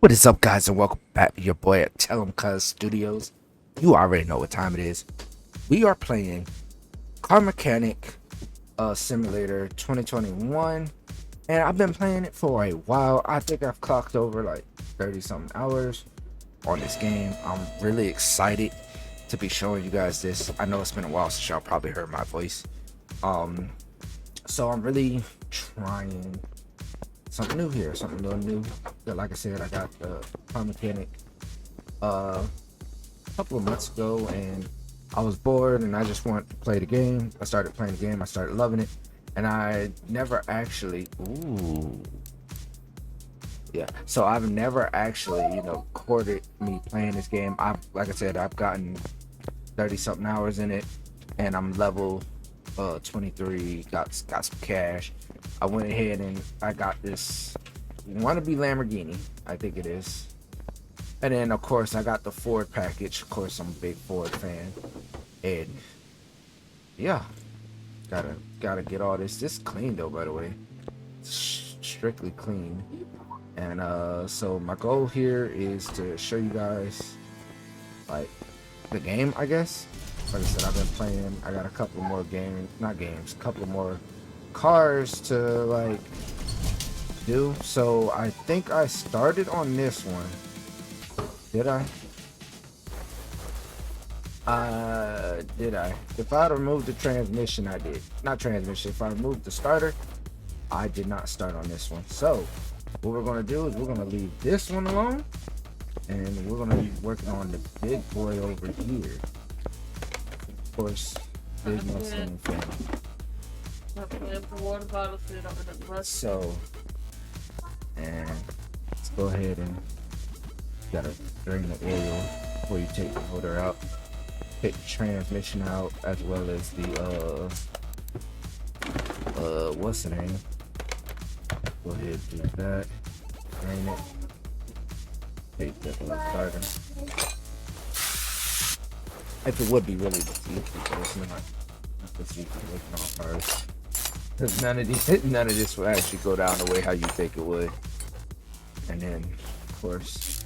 What is up, guys, and welcome back to your boy at tellemcuzstudios. You already know what time it is. We are playing Car Mechanic Simulator 2021, and I've been playing it for a while. I think I've clocked over like 30 something hours on this game. I'm really excited to be showing you guys this. I know it's been a while since y'all probably heard my voice. So I'm really trying something new here, something a little new. But like I said, I got the Car Mechanic a couple of months ago, and I was bored and I just wanted to play the game. I started playing the game, I started loving it, and I never actually so I've never actually, recorded me playing this game. Like I said, I've gotten 30 something hours in it, and I'm level 23, got some cash. I went ahead and I got this wannabe Lamborghini, I think it is. And then of course I got the Ford package. Of course I'm a big Ford fan. And yeah, gotta get all this. This is clean though, by the way. It's strictly clean. And so my goal here is to show you guys like the game, I guess. Like I said, I've been playing. I got a couple more a couple more cars to like do. So I think I started on this one. Did I? Did I? If I removed the transmission, I did. Not transmission. If I removed the starter, I did not start on this one. So what we're gonna do is we're gonna leave this one alone, and we're gonna be working on the big boy over here. Of course, big Muslim family. So, and let's go ahead and gotta drain the oil before you take the motor out. Take the transmission out, as well as the what's the name? Go ahead and do that. Drain it. Take the starter. If it would be really the seat, but it's not the seat we're working on first. Because none of this will actually go down the way how you think it would. And then, of course,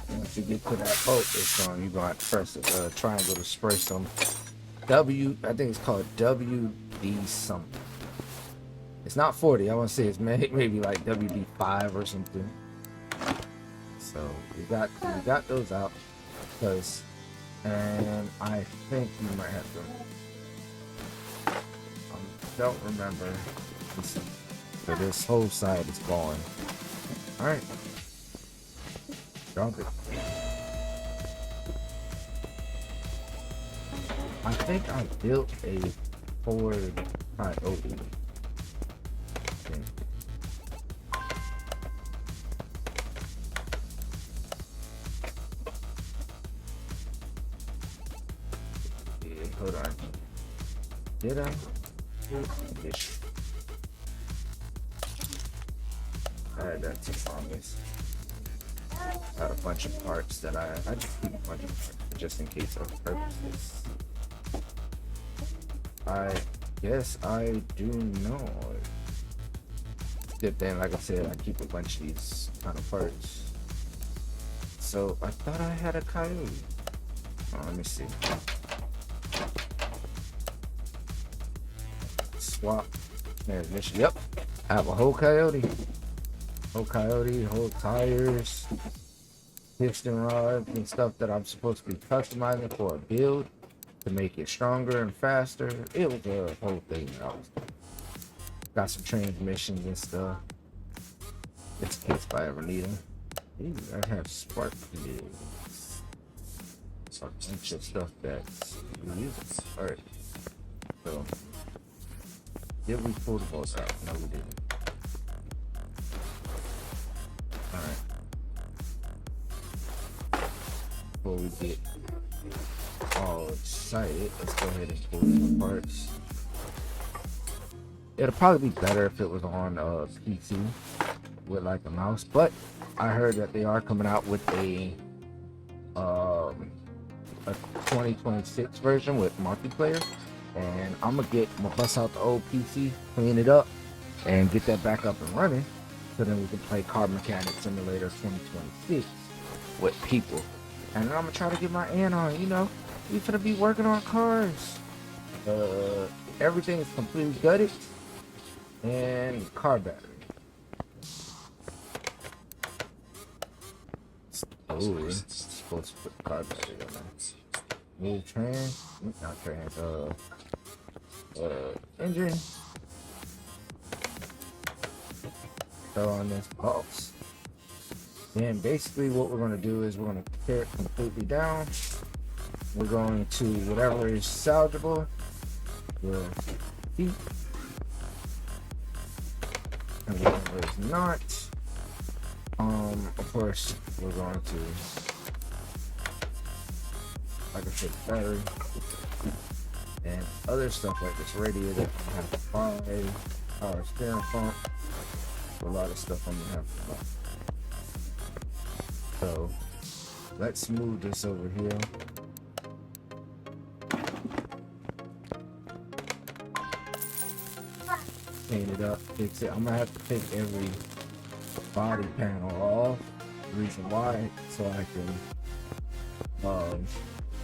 once you get to that boat, you're going to have to press the triangle to spray some I think it's called WD something. It's not 40. I want to say it's maybe like WD5 or something. So we got those out, and I think you might have to. Don't remember. So this whole side is gone. All right, drop it. I think I built a Ford Coyote. Yeah, hold on. Did I? I had that too long. Got a bunch of parts that I just keep a bunch of parts just in case of purposes. I guess I do know. Good thing, like I said, I keep a bunch of these kind of parts. So I thought I had a Coyote. Oh, let me see. Swap transmission. Yep, I have a whole Coyote. Whole tires, piston rods, and stuff that I'm supposed to be customizing for a build to make it stronger and faster. It was a whole thing that I was doing. Got some transmissions and stuff, just in case if I ever need them. I have spark plugs. So a bunch of stuff that's uses. Alright, so did we pull the bolts out? No, we didn't. Alright. Before we get all excited, let's go ahead and pull some parts. It'll probably be better if it was on PC with like a mouse, but I heard that they are coming out with a 2026 version with multiplayer, and I'm gonna bust out the old PC, clean it up, and get that back up and running. so then we can play Car Mechanic Simulator 2026 with people. And then I'm gonna try to get my aunt on. You know, we finna be working on cars. Everything is completely gutted, and car battery. Oh, supposed to put the car battery on there. Move trans, not trans. Engine. Throw on this box. Then basically what we're gonna do is we're gonna tear it completely down. We're going to whatever is salvageable. We'll keep. And whatever is not. Of course, we're going to, like I said, battery and other stuff like this radiator. I have to buy power steering pump. A lot of stuff I'm gonna have to buy. So let's move this over here. Paint it up, fix it. I'm gonna have to take every body panel off. The reason why, so I can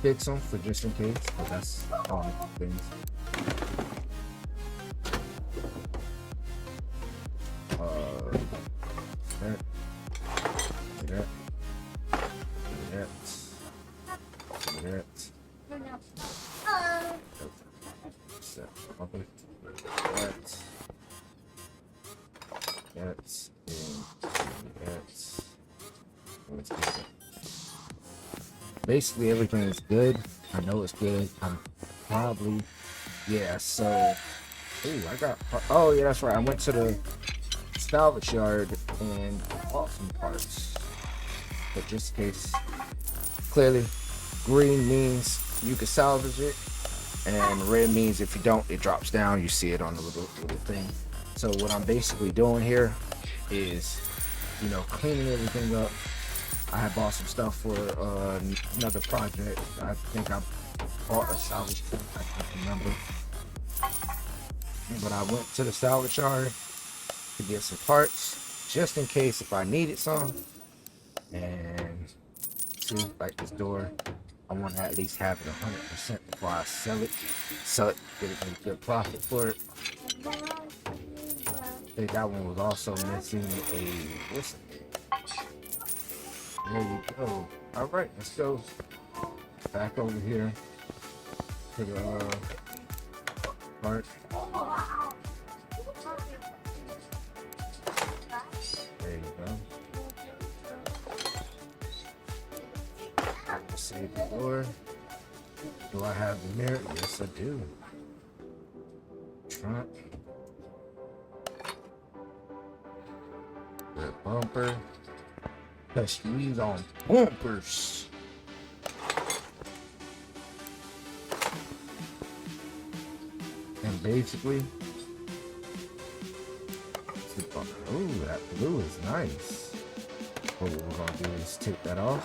fix them for just in case, but that's all things. Basically everything is good. I know it's good. I'm probably, yeah, so ooh, oh yeah, that's right, I went to the salvage yard and bought some parts, but just in case. Clearly green means you can salvage it, and red means if you don't, it drops down. You see it on the little thing. So what I'm basically doing here is, you know, cleaning everything up. I had bought some stuff for another project. I think I bought a salvage kit, I can't remember. But I went to the salvage yard to get some parts, just in case if I needed some. And see, like this door, I want to at least have it 100% before I sell it. Get a good profit for it. I think that one was also missing a whistle. There you go. All right, let's go back over here to the part. There you go. Save the door. Do I have the mirror? Yes, I do. Trunk. The bumper. Touch these on bumpers. And basically, oh, that blue is nice. What we're gonna do is take that off.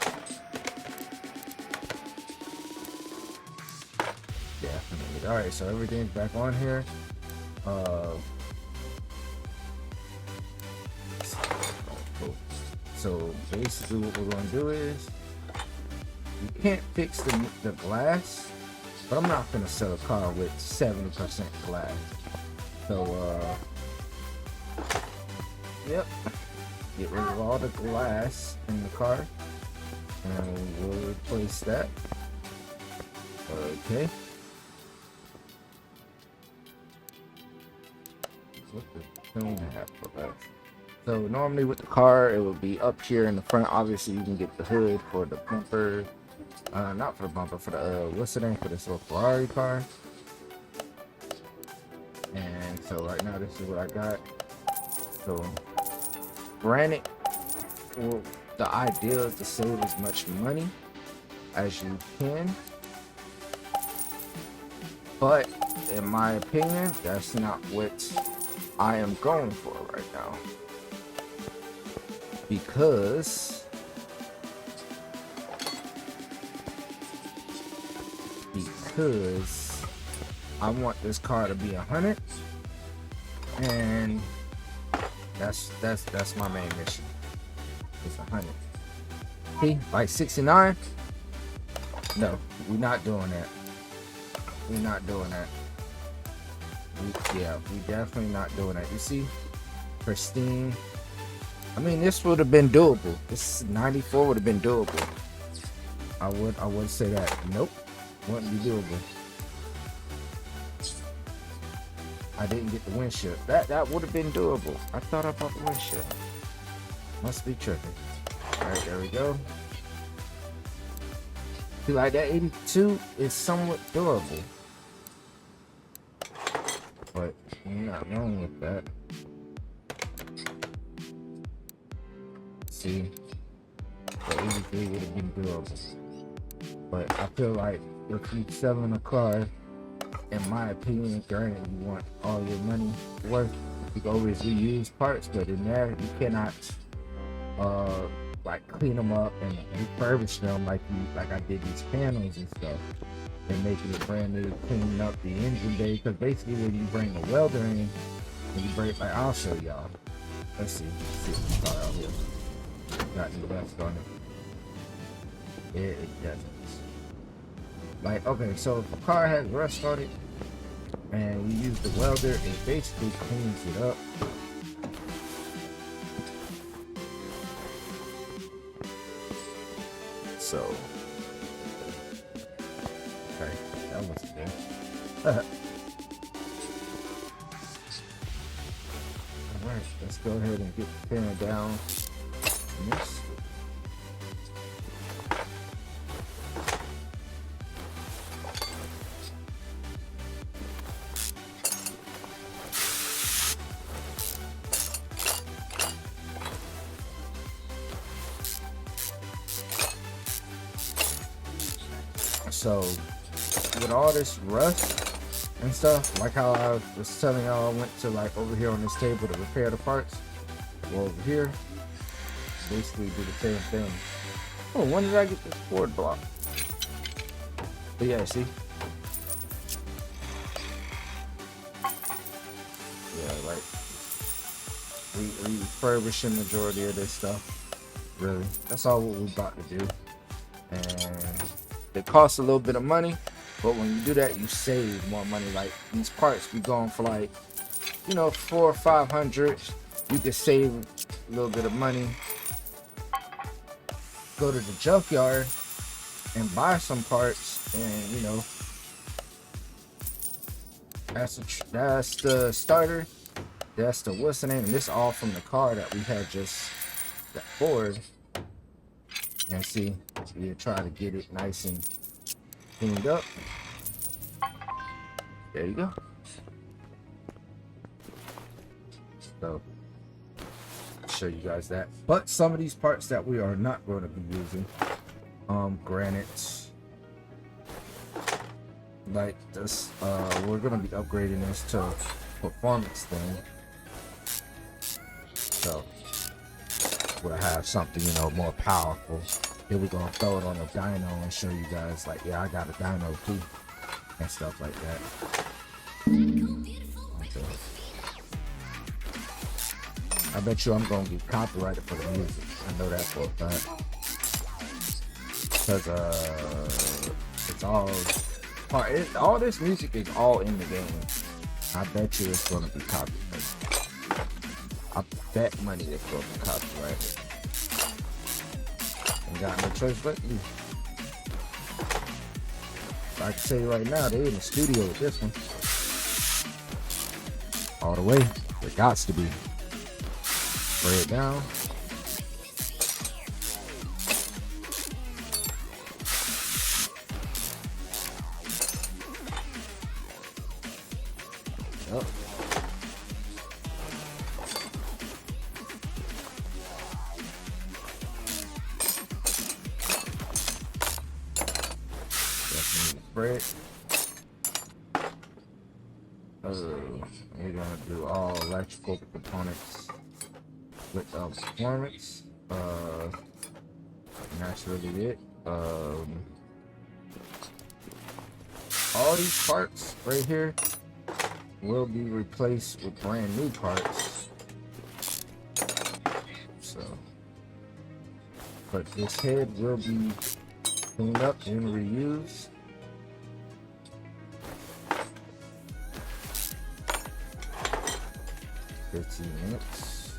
Definitely. All right, so everything's back on here. So basically what we're going to do is, you can't fix the glass, but I'm not going to sell a car with 70% glass. So, yep, get rid of all the glass in the car, and we'll replace that. Okay. What the hell do we have for that? So normally with the car, it would be up here in the front. Obviously, you can get the hood for the bumper. Not for the bumper, for the, what's the name for this little Ferrari car. And so right now, this is what I got. So, granted, well, the idea is to save as much money as you can. But, in my opinion, that's not what I am going for right now. Because I want this car to be 100, and That's my main mission. It's 100. See, like 69. No, we're not doing that. We're not doing that. We definitely not doing that. You see, pristine. I mean, this would have been doable. This 94 would have been doable. I would say that. Nope, wouldn't be doable. I didn't get the windshield. That would have been doable. I thought I bought the windshield. Must be tripping. All right, there we go. See, like that 82 is somewhat doable, but you're not wrong with that. See, the 83 would have been doable, but I feel like if you're selling a car, in my opinion, granted you want all your money worth, you can always reuse parts, but in there you cannot like clean them up and refurbish them like I did these panels and stuff, and making it brand new, cleaning up the engine bay. Because basically when you bring a welder in, when you break, like I'll show y'all. Let's see if the car out here got any rust on it. It doesn't. Like, okay, so if a car has rust on it and you use the welder, it basically cleans it up. So, okay, that was good. Alright, let's go ahead and get the fan down. Yes. So, with all this rust and stuff, like how I was telling y'all, I went to like over here on this table to repair the parts. Go over here, basically do the same thing. Oh, when did I get this board block? But yeah, see? Yeah, like, refurbishing majority of this stuff. Really, that's all what we're about to do. And it costs a little bit of money, but when you do that, you save more money. Like these parts be going for like, you know, $400 or $500. You can save a little bit of money. Go to the junkyard and buy some parts, and you know, that's the starter. That's the what's the name? And this all from the car that we had just got Ford. And see, you try to get it nice and cleaned up. There you go. So, I'll show you guys that. But some of these parts that we are not going to be using, granite, like this, we're going to be upgrading this to performance thing. So, we'll have something, you know, more powerful. Then we're gonna throw it on a dyno and show you guys, like, yeah, I got a dyno too, and stuff like that. Okay. I bet you I'm gonna get copyrighted for the music. I know that for a fact, because it's all this music is all in the game. I bet you it's gonna be copyrighted. I bet money it's gonna be copyrighted. Ain't got no choice but you. I can tell you right now, they in the studio with this one. All the way. It gots to be. Spray it down. Yep. Spray it. We're gonna do all electrical components with performance. And that's really it. All these parts right here will be replaced with brand new parts. but this head will be cleaned up and reused. $15.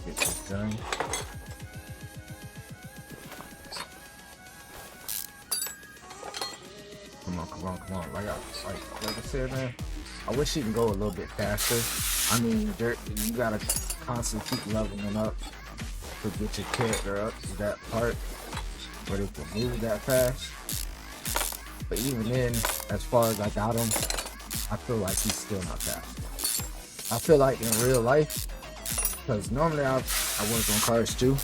Get this done. Come on. Like I said, man, I wish you can go a little bit faster. I mean, you gotta constantly keep leveling up to get your character up to that part where they can move that fast. But even then, as far as I got him, I feel like he's still not fast. I feel like in real life, because normally I work on cars too.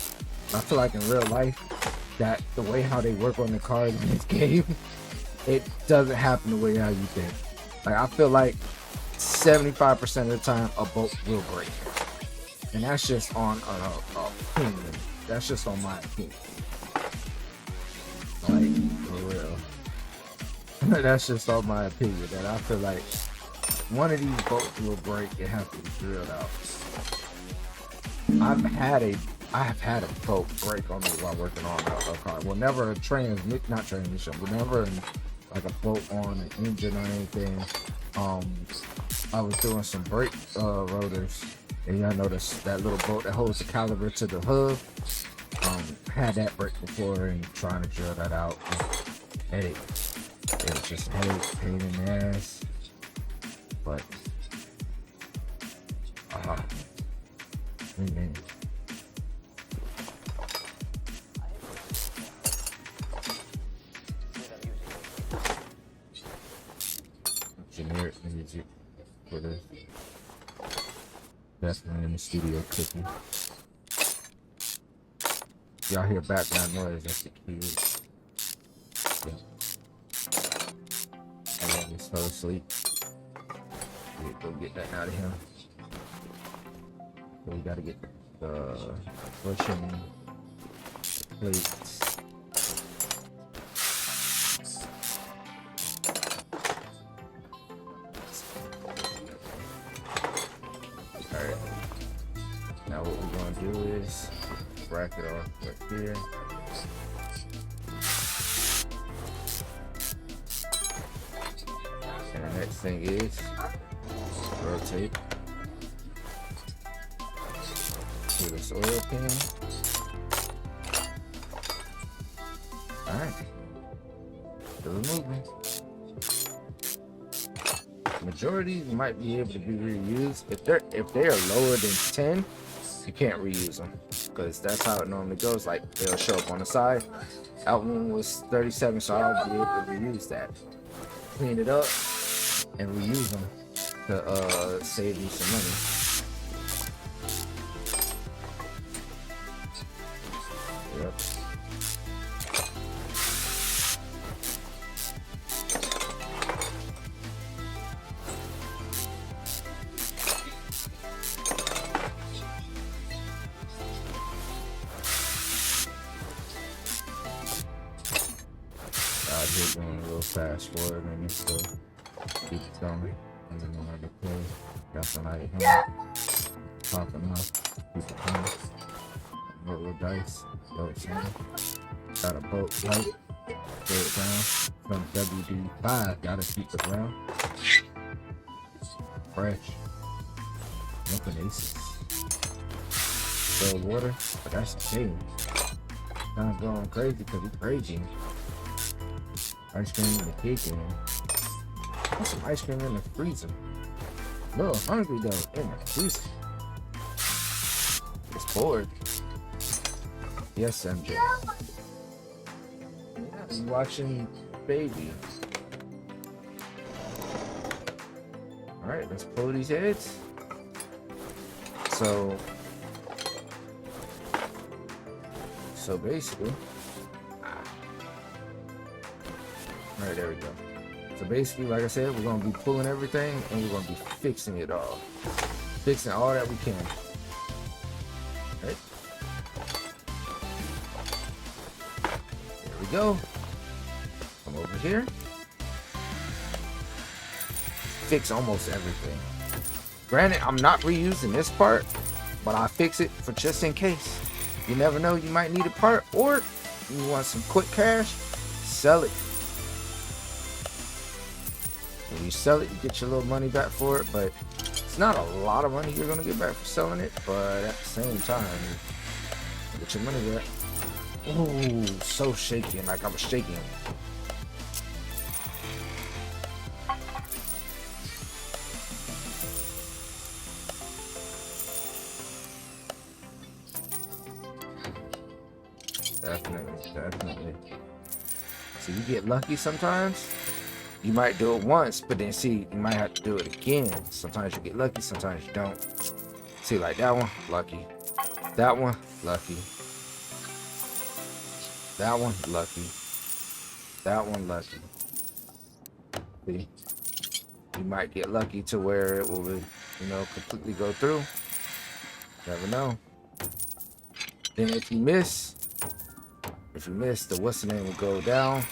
I feel like in real life that the way how they work on the cars in this game, it doesn't happen the way how you think. Like, I feel like 75% of the time a boat will break, and that's just on an opinion. That's just on my opinion. Like, for real. That's just on my opinion. That I feel like one of these boats will break and have to be drilled out. I have had a boat break on me while working on a car. Well, never a not transmission, but never like a boat on an engine or anything. I was doing some brake rotors, and y'all notice that little boat that holds the caliper to the hub. Had that break before and trying to drill that out. And it was just a pain in the ass. But man. Generic music for this. Definitely in the studio cooking. Y'all hear background noise, that's the kids. Yeah. And then just fell asleep. Go get that out of him. So we gotta get the pushing plates. Alright. Now what we're gonna do is rack it off right here. And the next thing is rotate to this oil pan. Alright. Still moving. Majority might be able to be reused. If they are lower than 10, you can't reuse them, because that's how it normally goes. Like, they'll show up on the side. That one was 37, so I'll be able to reuse that. Clean it up and reuse them to save you some money. Yep. Out here going a little fast forward, and still keep it going. And then another play. Got some light here. Popping off. Keep it going. Roll the dice. Go center. Got a boat light. Throw it down. From WD5. Gotta keep it around. Fresh. Nothing aces. Still water. But that's a shame. Time's going crazy because it's crazy. Ice cream in the cake in. Put some ice cream in the freezer. A little hungry though, in the freezer. It's bored. Yes, MJ. Yeah, you watching Baby. Alright, let's pull these heads. So basically, alright, there we go. So basically, like I said, we're gonna be pulling everything and we're gonna be fixing it all. Fixing all that we can. Right? There we go. Come over here. Fix almost everything. Granted, I'm not reusing this part but I fix it for just in case. You never know, you might need a part, or you want some quick cash, sell it. When you sell it, you get your little money back for it, but it's not a lot of money you're gonna get back for selling it, but at the same time, you get your money back. Ooh, so shaky, like I was shaking. Definitely. So you get lucky sometimes. You might do it once, but then see, you might have to do it again. Sometimes you get lucky, sometimes you don't. See, like that one, lucky. That one, lucky. That one, lucky. That one, lucky. See, you might get lucky to where it will, completely go through. Never know. Then if you miss, the what's the name will go down.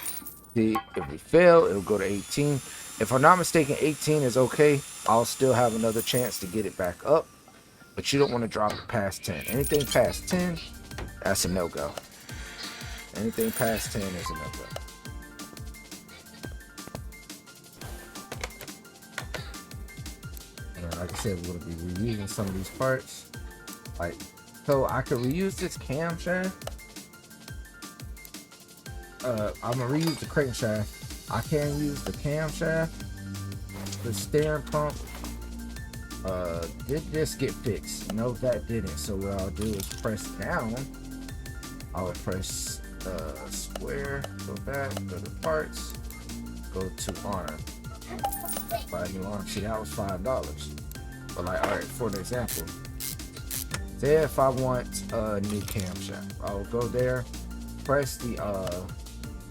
See, if we fail, it'll go to 18. If I'm not mistaken, 18 is okay. I'll still have another chance to get it back up, but you don't want to drop it past 10. Anything past 10, that's a no-go. Anything past 10 is a no-go. And like I said, we're going to be reusing some of these parts. So I could reuse this camshaft. I'm gonna reuse the crankshaft. I can use the camshaft. The steering pump did this get fixed? No, that didn't. So what I'll do is press down. I'll press square, go back, go to parts, go to arm. Buy a new arm. See, that was $5. But like, all right, for an example, say if I want a new camshaft, I'll go there, press the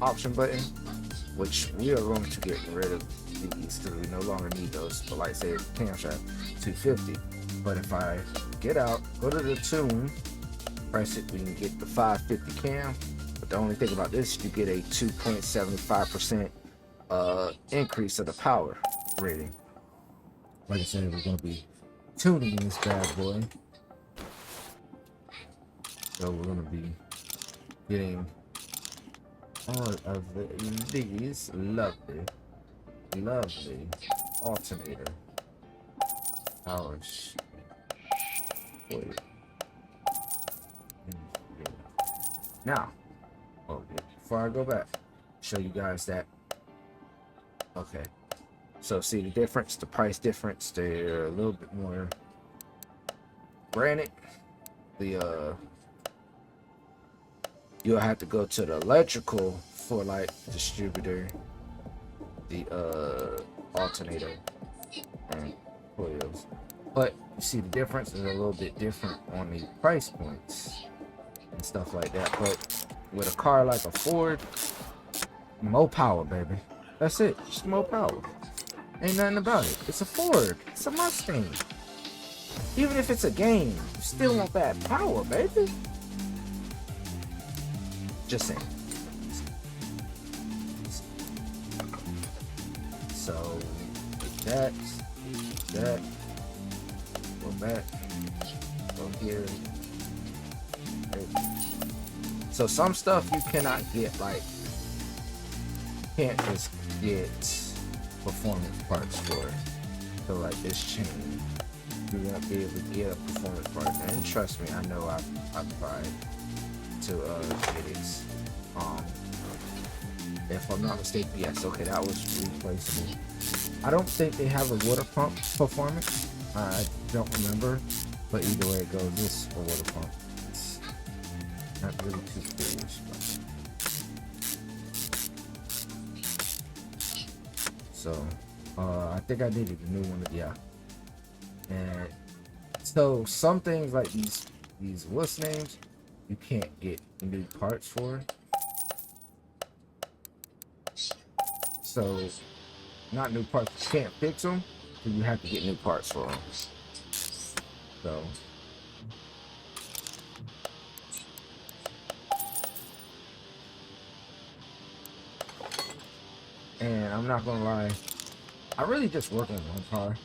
option button, which we are going to get rid of these because we no longer need those. But like say camshaft 250, but if I get out, go to the tune, press it, we can get the 550 cam. But the only thing about this, you get a 2.75% increase of the power rating. Like I said, we're going to be tuning this bad boy, so we're going to be getting all of these lovely alternator powers. Now, before I go back, show you guys that. Okay, so see the difference, the price difference. They're a little bit more. Granted, you'll have to go to the electrical for like distributor, the alternator and coils. But you see the difference is a little bit different on the price points and stuff like that. But with a car like a Ford, more power, baby. That's it. Just more power. Ain't nothing about it. It's a Ford. It's a Mustang. Even if it's a game, you still want that power, baby. Just saying. So that, go back, go here. So some stuff you cannot get, like, you can't just get performance parts for it. So like this chain, you won't be able to get a performance part. And trust me, I know I've tried to get it. If I'm not mistaken, yes, okay, that was replaceable. I don't think they have a water pump performance. I don't remember, but either way it goes, this a water pump. It's not really too serious. So, I think I needed a new one. Yeah, and so some things like these what's names, you can't get new parts for. So, not new parts, you can't fix them, so you have to get new parts for them. So, and I'm not gonna lie, I really just work on one car.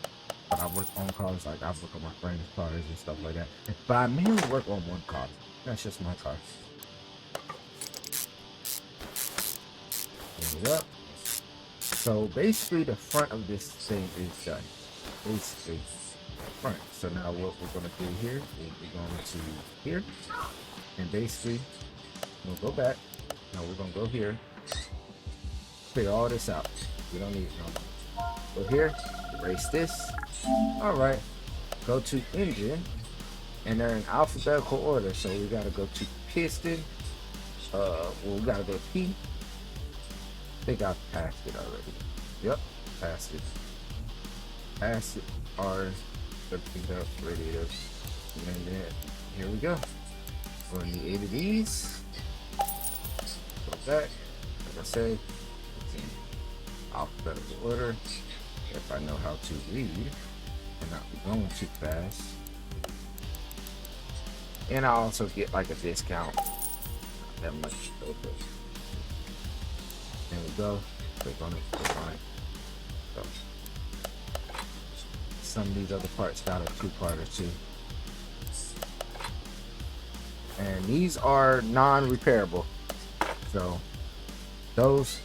but I work on cars, like I work on my friends' cars and stuff like that. But I mainly work on one car. That's just my car. Bring it up. So basically the front of this thing is done. Basically front. So now what we're gonna do here is we're going to here, and basically we'll go back. Now we're gonna go here, clear all this out. We don't need it no more. Go here, erase this. Alright. Go to engine, and they're in alphabetical order. So we gotta go to piston. Well, we gotta go P. I think I passed it already. Yep, passed it. Passed it. R. Everything up, ready up. And then here we go. We're gonna need 8 of these. Go back. Like I said, it's in alphabetical order. If I know how to read and not be going too fast. And I also get like a discount. Not that much. Okay. There we go. Click on it. Click on it. So some of these other parts got a 2-parter too. And these are non-repairable. So those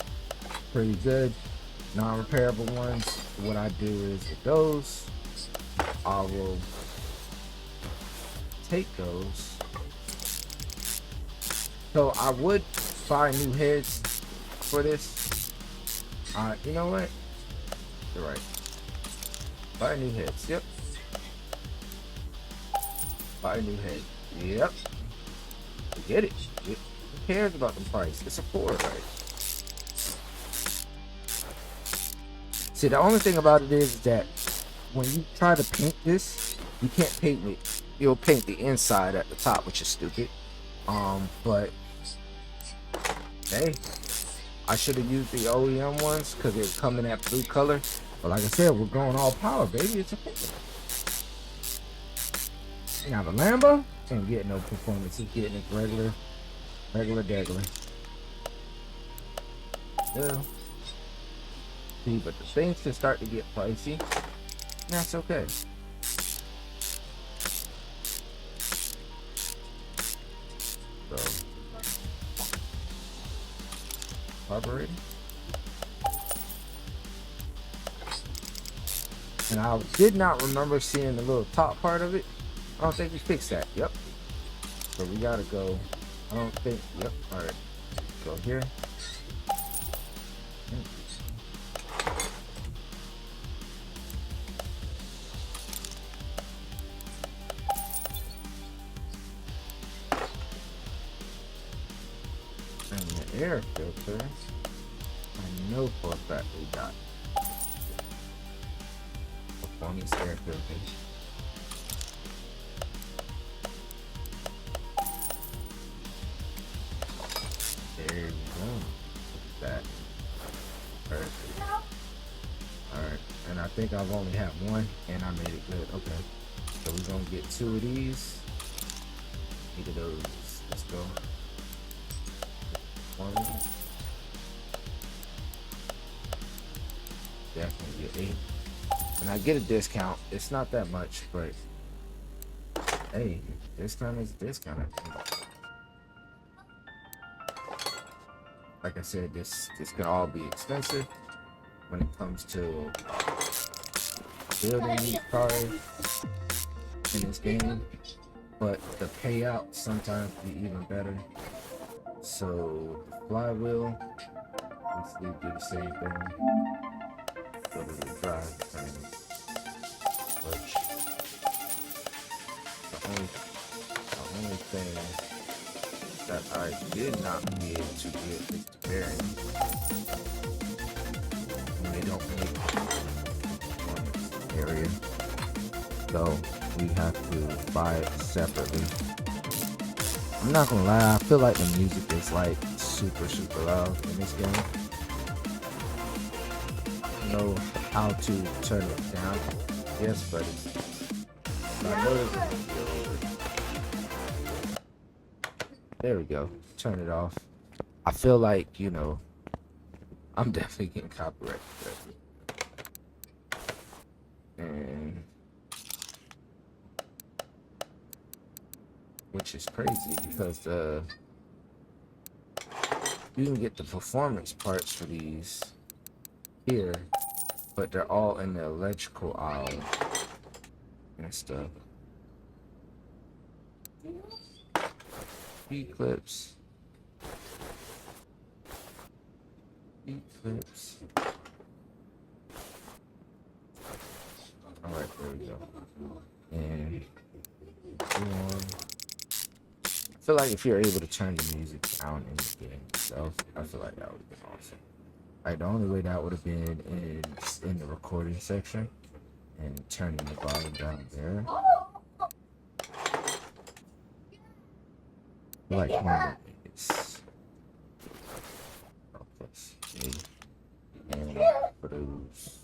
pretty good. Non-repairable ones. What I do is with those, I will take those. So I would buy new heads for this. You know what? You're right. Buy new heads. Yep. Buy a new head. Yep. Get it. Who cares about the price? It's a Ford, right? See, the only thing about it is that when you try to paint this, you can't paint it. You'll paint the inside at the top, which is stupid. But hey, I should have used the OEM ones because they come in that blue color. But like I said, we're going all power, baby. It's a Ford. Now the Lambo ain't getting no performance. It's getting it regular degular. Yeah. See, but the things can start to get pricey. That's okay. So, carburetor. And I did not remember seeing the little top part of it. I don't think we fixed that. Yep. So we gotta go. I don't think. Yep. All right. Go here. And the air filter. I know for a fact we got performance air filter. There you go. Look at that. Perfect. Alright. And I think I've only had one and I made it good. Okay. So we're gonna get 2 of these. Each of those. Let's go. One. Definitely get 8. And I get a discount. It's not that much, but hey, discount is discount. Like I said, this can all be expensive when it comes to building these cars in this game, but the payout sometimes be even better. So the flywheel, basically do the same thing. Go to the drive thing, which the only thing that I did not be able to get is the bearing. And they don't make one area, so we have to buy it separately. I'm not gonna lie, I feel like the music is like super loud in this game. I don't know how to turn it down. Yes, buddy. I know there's a video. There we go. Turn it off. I feel like, you know, I'm definitely getting copyrighted. and which is crazy because you can get the performance parts for these here, but they're all in the electrical aisle and stuff. Eclipse. All right, there we go. And I feel like if you're able to turn the music down in the game itself, I feel like that would have been awesome. Like the only way that would have been is in the recording section and turning the volume down there. Like normal is plus A and for those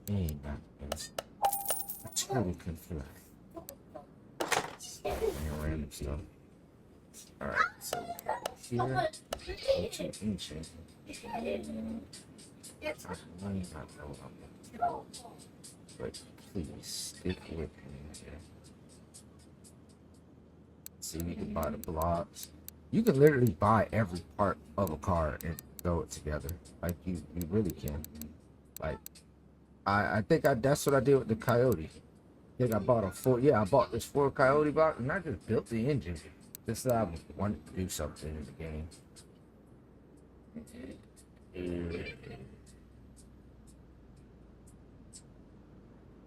and that's really confusing. And random stuff. Alright, so here go to ancient. I might not know what I'm looking for, but please stick with me here. See, you can buy the blocks. You can literally buy every part of a car and throw it together. Like you really can. Like I think that's what I did with the Coyote. I think I bought I bought this Ford Coyote box and I just built the engine. Just that I wanted to do something in the game.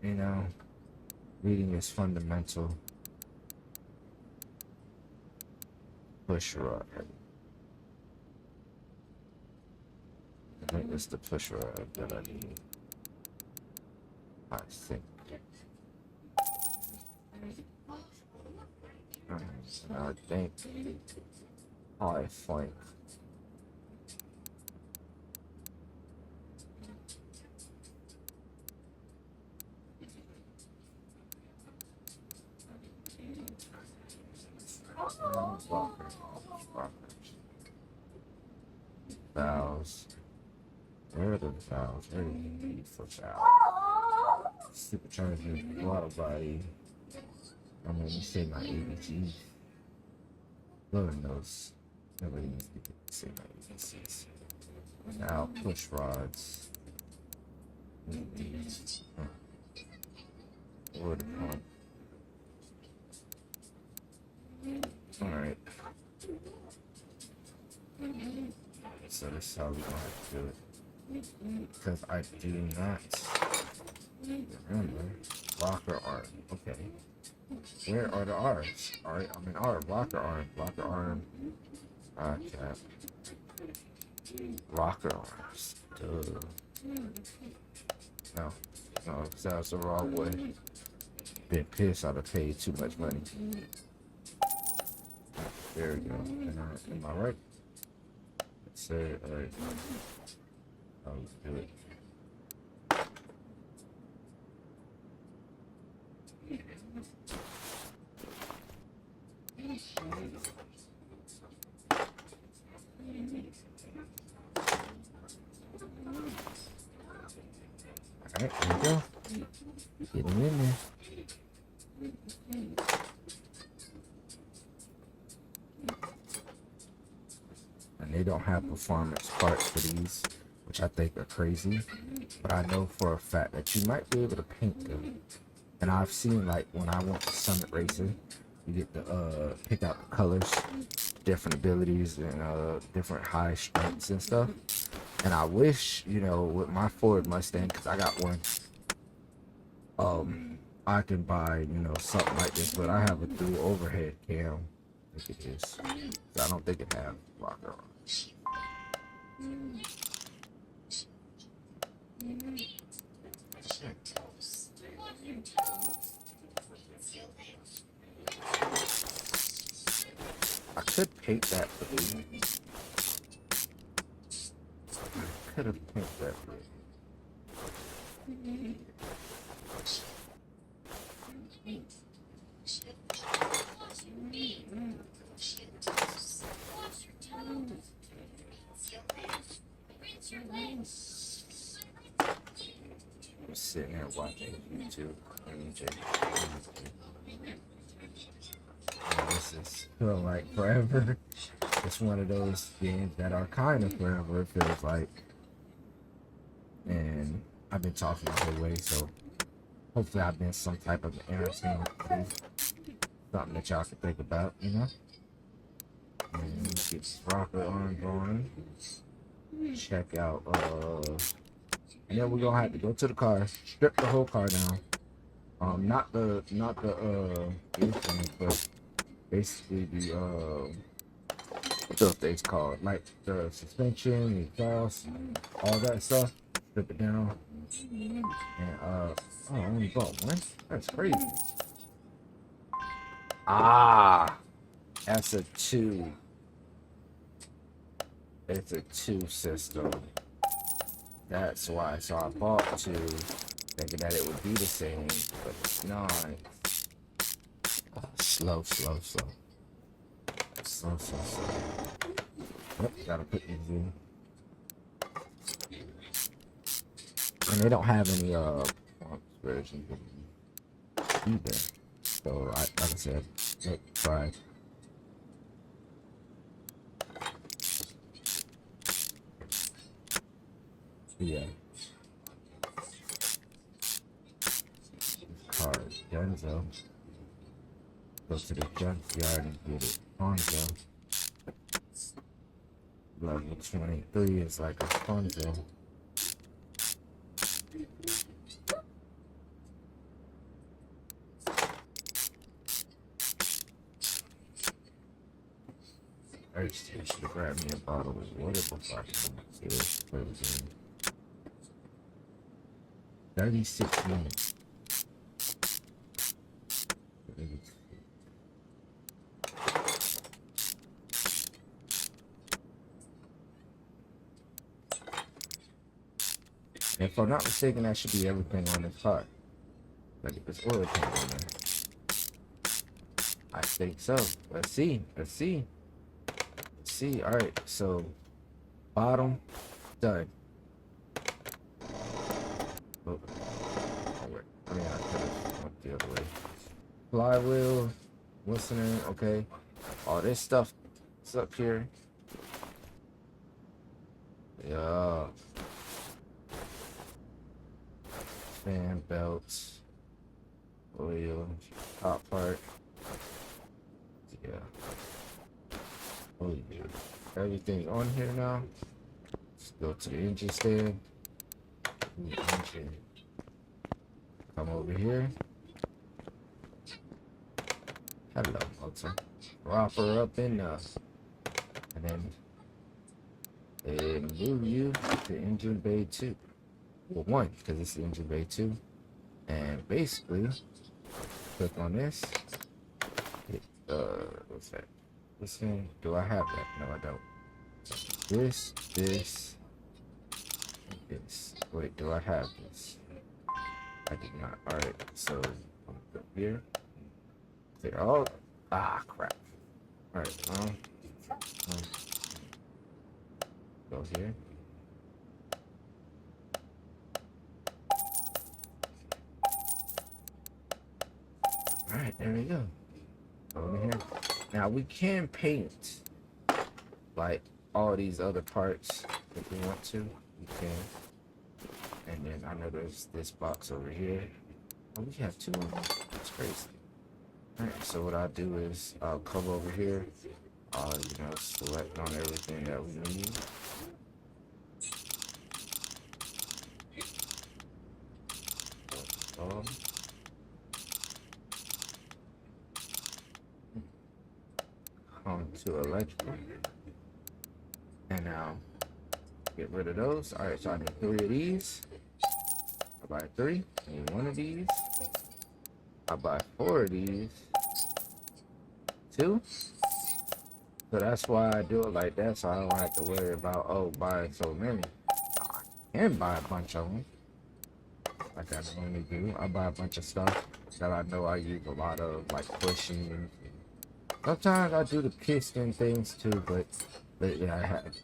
You know, reading is fundamental. Push rod. I think it's the push rod that I need. I think. I think. I think. Valves. Where are the valves? Where do you need for valves? Supercharger, water body. I mean, you say my ABGs. Lord knows. Nobody needs to say my ABCs. Now, push rods. Water pump. Alright. So this is how we're going to have to do it. Because I do not remember rocker arm. Okay. Where are the R's? Alright, I mean R, rocker arm, cap. Rocker arms. Duh. No, that's the wrong way. Been pissed I'd have paid too much money. There we go. Am I right? Let's alright. I'll do it. Alright, there we go. Get them in there. And they don't have performance parts for these, which I think are crazy. But I know for a fact that you might be able to paint them. And I've seen, like, when I went to Summit Racing, you get to pick out the colors, different abilities, and different high strengths and stuff. And I wish, you know, with my Ford Mustang, because I got one, I can buy, you know, something like this, but I have a dual overhead cam. Look at this. I don't think it has rocker arms. I could paint that blue. I could have painted that blue. just sitting there watching YouTube. This is feel like forever. It's one of those games that are kind of forever, it feels like. And I've been talking the whole way, so hopefully I've been some type of entertainment. Something that y'all can think about, you know? And get this rocker on going. Check out, and then we're gonna have to go to the car, strip the whole car down. Not the everything, but basically the what those things called, like the suspension, the exhaust, all that stuff. Strip it down, and oh, I only bought one. That's crazy. Ah, that's a 2. It's a 2 system. That's why. So I bought 2, thinking that it would be the same, but it's not. Slow. Yep, gotta put these in. And they don't have any versions either. So like I said, let's try. Yeah. Car Denzo. Go to the junkyard and get it Fonzo. Level 23 is like a Fonzo. I should have grabbed me a bottle of water before I can play the game. 36 minutes. If I'm not mistaken, that should be everything on this car. Like if it's oil tank on there. I think so. Let's see. All right, so bottom done. Oh, wait. I mean, I could have went the other way. Flywheel, listening, okay. All this stuff is up here. Yeah. Fan belts, oil, top part. Yeah. Oh yeah. Everything's on here now. Let's go to the engine stand. Engine. Come over here. Hello, motor. Drop her up in and then move you to engine bay 2. Well, 1, because it's the engine bay 2. And basically, click on this. Hit, what's that? Listen, do I have that? No, I don't. This. Wait, do I have this? I did not. Alright, so I'm up here. Say, oh, crap. Alright, go here. Alright, there we go. Over here. Now we can paint like all these other parts if we want to. We can. And then I know there's this box over here. Oh, we have 2 of them. That's crazy. Alright, so what I'll do is I'll come over here. Select on everything that we need. Come to electrical. And now get rid of those. Alright, so I need 3 of these. I buy 3. I need 1 of these. I buy 4 of these. 2. So that's why I do it like that, so I don't have to worry about buying so many. I can buy a bunch of them, like I normally do. I buy a bunch of stuff that I know I use a lot of, like bushings. Sometimes I do the piston things too, but lately I haven't.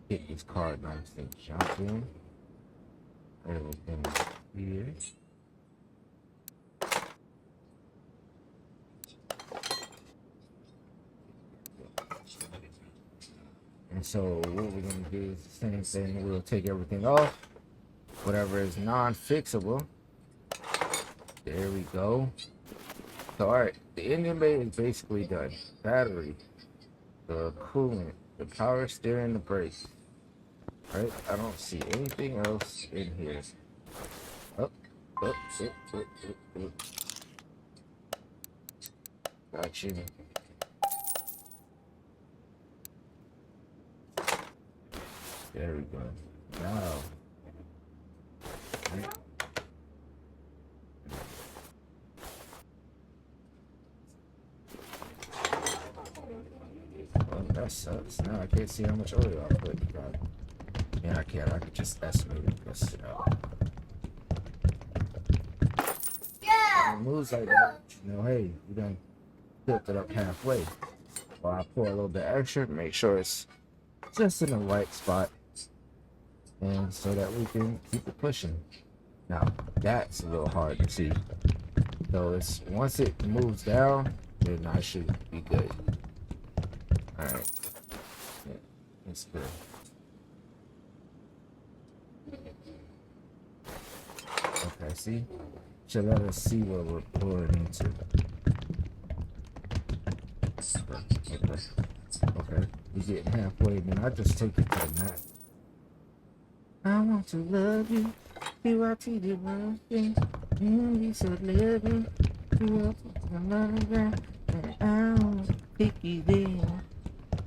Hit this card nice and jump in. Everything here. And so what we're gonna do is the same thing. We'll take everything off. Whatever is non-fixable. There we go. So alright, the engine bay is basically done. Battery, the coolant, the power steering, the brakes. Right? I don't see anything else in here. Up, up, up, up, up, up. Got you. There we go. Now. Right. Well, that sucks. Now I can't see how much oil I put. Yeah, I can't. I could just estimate it because, it moves like that. You know, hey, you done filled it up halfway. Well, I pour a little bit extra to make sure it's just in the right spot, and so that we can keep it pushing. Now, that's a little hard to see. So it's once it moves down, then I should be good. All right, yeah, that's good. Okay, see, should let us see what we're pouring into. Okay, we're getting halfway, then I just take it to the mat. I want to love you, do I treat you right, and be so loving, do I love you, and I want to pick you there.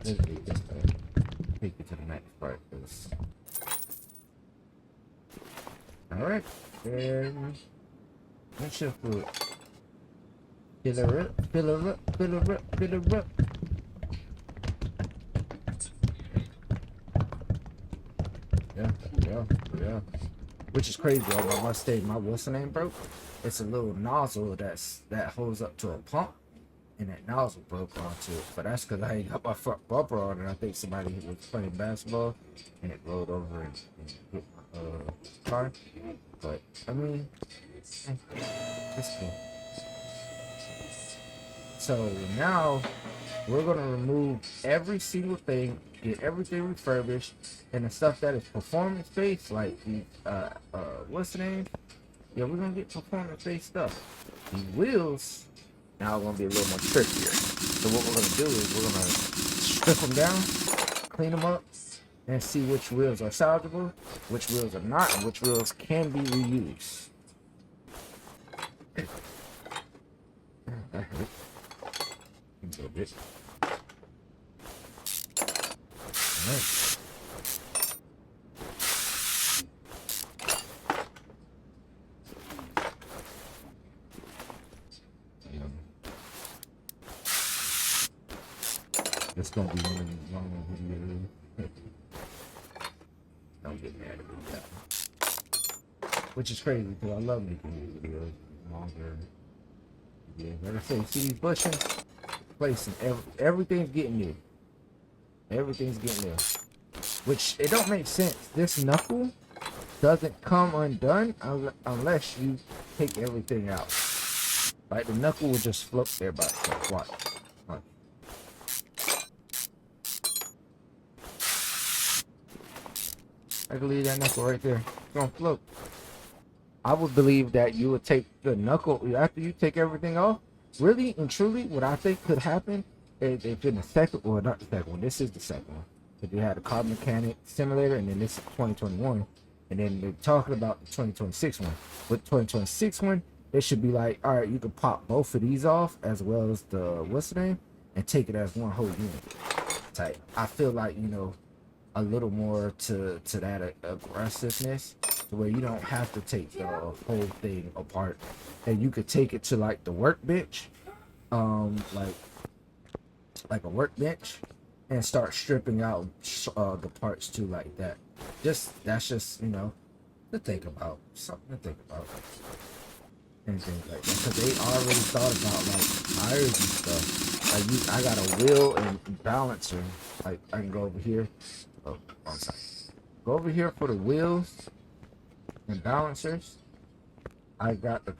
Let's take this thing, take it to the next part, cause... Alright, and let's shift fluid. Fill her up, fill her up, fill her up, fill her up. Yeah. Which is crazy, though. My Mustang, my what's the name broke? It's a little nozzle that holds up to a pump, and that nozzle broke onto it. But that's because I ain't got my front bumper on, and I think somebody was playing basketball, and it rolled over and hit my car. But I mean, it's cool. So now we're gonna remove every single thing, get everything refurbished, and the stuff that is performance based, like the what's the name? Yeah, we're gonna get performance based stuff. The wheels now are gonna be a little more trickier. So what we're gonna do is we're gonna strip them down, clean them up, and see which wheels are salvageable, which wheels are not, and which wheels can be reused. That hurt. A little bit. Alright. It's gonna be one of these long videos. Don't get mad at me, yeah. Which is crazy because I love making these videos longer. Yeah, like I say, see these bushings? Placing everything's getting new. Everything's getting new. Which it don't make sense. This knuckle doesn't come undone unless you take everything out. Like the knuckle will just float there by itself. Watch. I can leave that knuckle right there. It's gonna float. I would believe that you would take the knuckle after you take everything off. Really and truly, what I think could happen is if in the second, or not the second one, this is the second one. If you had a car mechanic simulator, and then this is 2021, and then they're talking about the 2026 one. With 2026 one, it should be like, all right, you can pop both of these off as well as the what's the name, and take it as one whole unit. Type. I feel like, you know, a little more to that aggressiveness, to where you don't have to take the whole thing apart, and you could take it to like the workbench, like a workbench, and start stripping out the parts too, like that. That's just, you know, to think about, something to think about, and things like that, because they already thought about like tires and stuff. Like I got a wheel and balancer. Like I can go over here, Oh, wrong side. Go over here for the wheels and balancers. I got the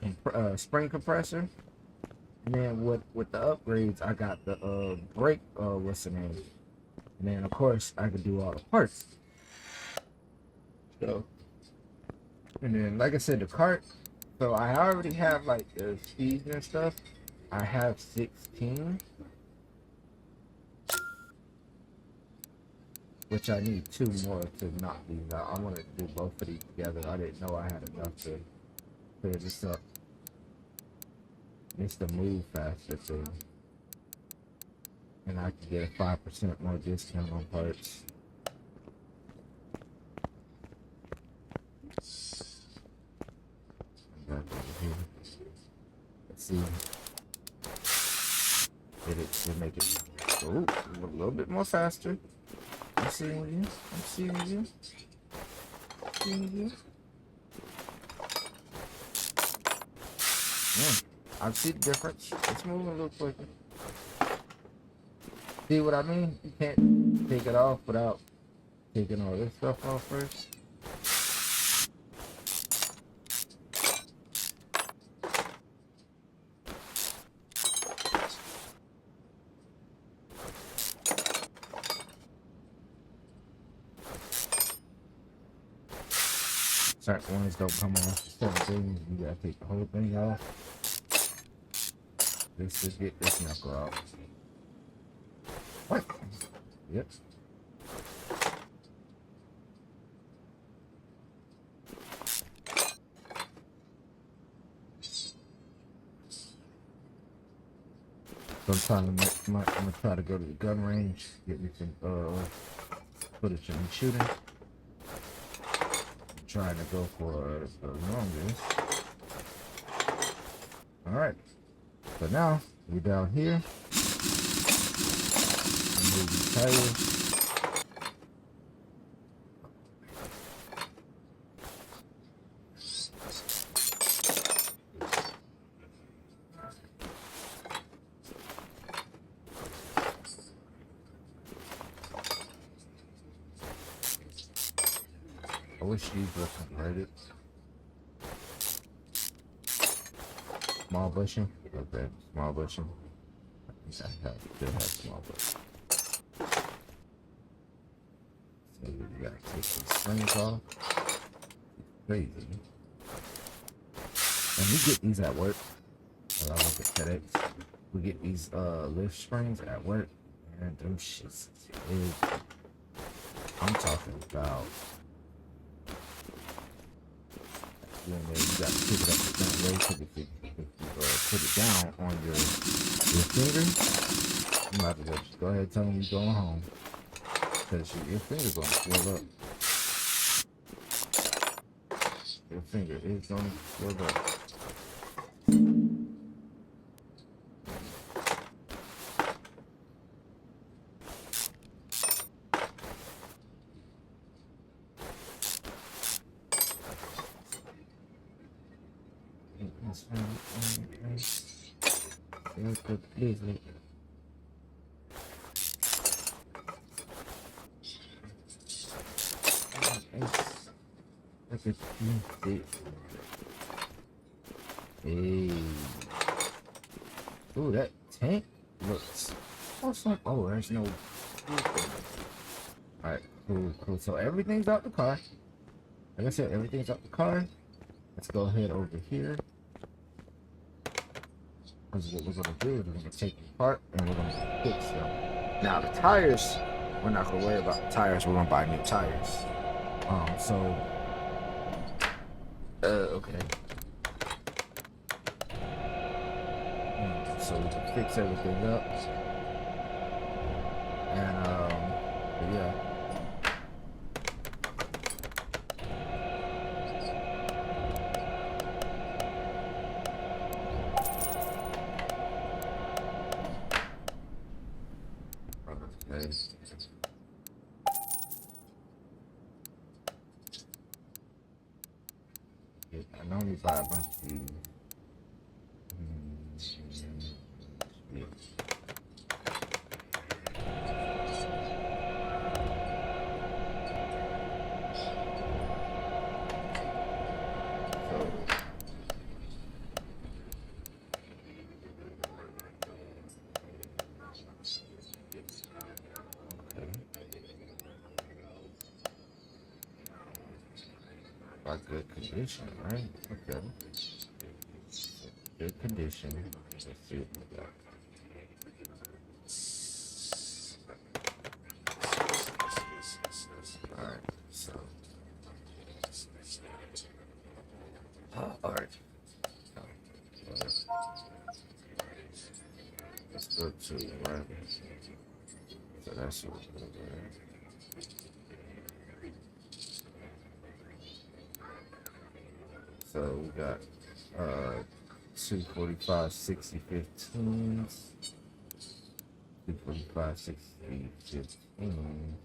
spring compressor. And then with the upgrades, I got the brake, what's the name? And then of course I could do all the parts. So, and then like I said, the cart. So I already have like the speeds and stuff. I have 16, which I need 2 more to knock these out. I want to do both of these together. I didn't know I had enough to clear this up. It's the move faster thing. And I can get a 5% more discount on parts. Let's see. It make it a little bit more faster. I'm seeing you. I'm seeing you. Seeing you. I see the difference. It's moving a little quicker. See what I mean? You can't take it off without taking all this stuff off first. Certain ones don't come off. Certain things you gotta take the whole thing off. Just to get this knuckle out. What? Yep. Sometime I'm gonna try to go to the gun range, get me some footage of me shooting. I'm trying to go for the longest. Alright. So now we're down here. Move these tires. I wish these were converted. Small bushing. Okay, small bushing. I still have small bushing. So we gotta take these springs off. Crazy. And we get these at work. When I work at FedEx, we get these lift springs at work, and them shits is, I'm talking about. You gotta pick it up the same way, because if you put it down on your finger, you might as well just go ahead and tell them you're going home, because your finger's gonna swell up. Your finger is gonna swell up. Please, look at this. Hey. Ooh, that tank looks awesome. Oh, there's no. Alright, cool. So everything's out the car. Like I said, everything's out the car. Let's go ahead over here. Because what we're going to do is we're going to take them apart and we're going to fix them. Now the tires, we're not going to worry about the tires. We're going to buy new tires. Okay. So we can fix everything up. And, yeah. I normally buy a bunch of these. By good condition, right? Okay. Good condition. Let's see what we got. Alright, so. Alright. Let's go to right. So that's what we're doing. So we got 245 60 15s, 245 60 15,